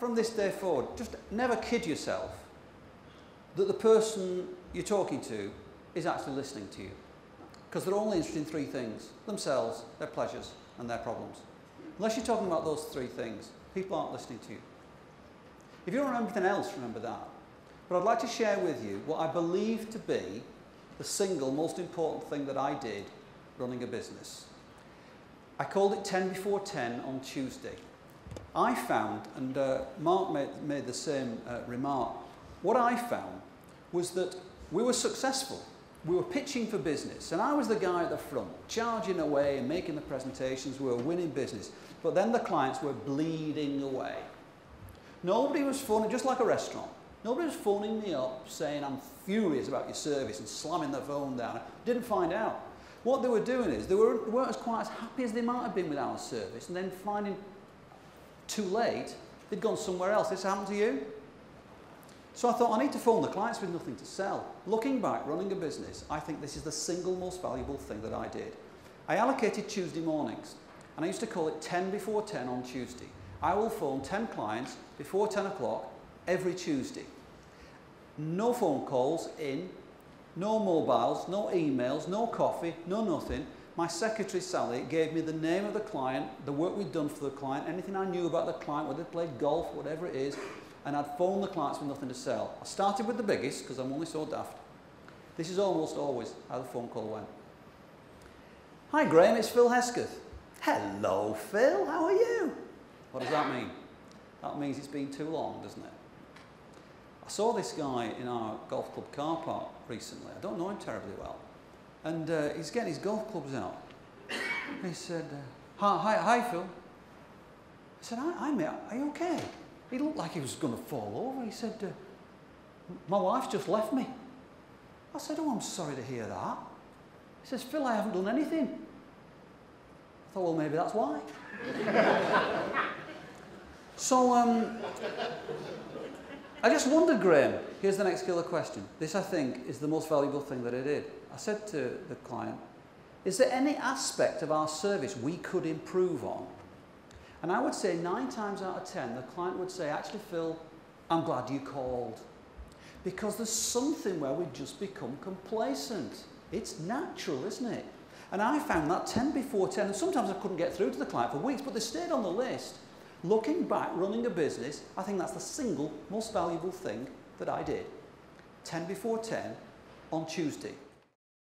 from this day forward, just never kid yourself that the person you're talking to is actually listening to you. Because they're only interested in three things: themselves, their pleasures, and their problems. Unless you're talking about those three things, people aren't listening to you. If you don't remember anything else, remember that. But I'd like to share with you what I believe to be the single most important thing that I did running a business. I called it 10 before 10 on Tuesday. I found, and Mark made the same remark, what I found was that we were successful. We were pitching for business, and I was the guy at the front, charging away and making the presentations. We were winning business. But then the clients were bleeding away. Nobody was phoning, just like a restaurant, nobody was phoning me up saying, I'm furious about your service, and slamming the phone down. I didn't find out. What they were doing is, they weren't as quite as happy as they might have been with our service, and then finding too late, they'd gone somewhere else. This happened to you? So I thought, I need to phone the clients with nothing to sell. Looking back, running a business, I think this is the single most valuable thing that I did. I allocated Tuesday mornings, and I used to call it 10 before 10 on Tuesday. I will phone 10 clients before 10 o'clock every Tuesday. No phone calls in, no mobiles, no emails, no coffee, no nothing. My secretary, Sally, gave me the name of the client, the work we'd done for the client, anything I knew about the client, whether they played golf, whatever it is, and I'd phone the clients with nothing to sell. I started with the biggest, because I'm only so daft. This is almost always how the phone call went. Hi Graham, it's Phil Hesketh. Hello Phil, how are you? What does that mean? That means it's been too long, doesn't it? I saw this guy in our golf club car park recently. I don't know him terribly well. And he's getting his golf clubs out. He said, hi Phil. I said, hi mate, are you okay? He looked like he was going to fall over. He said, my wife's just left me. I said, oh, I'm sorry to hear that. He says, Phil, I haven't done anything. I thought, well, maybe that's why. So, I just wondered, Graham, here's the next killer question. This, I think, is the most valuable thing that I did. I said to the client, is there any aspect of our service we could improve on? And I would say 9 times out of 10, the client would say, actually, Phil, I'm glad you called. Because there's something where we just become complacent. It's natural, isn't it? And I found that 10 before 10, and sometimes I couldn't get through to the client for weeks, but they stayed on the list. Looking back, running a business, I think that's the single most valuable thing that I did. 10 before 10 on Tuesday.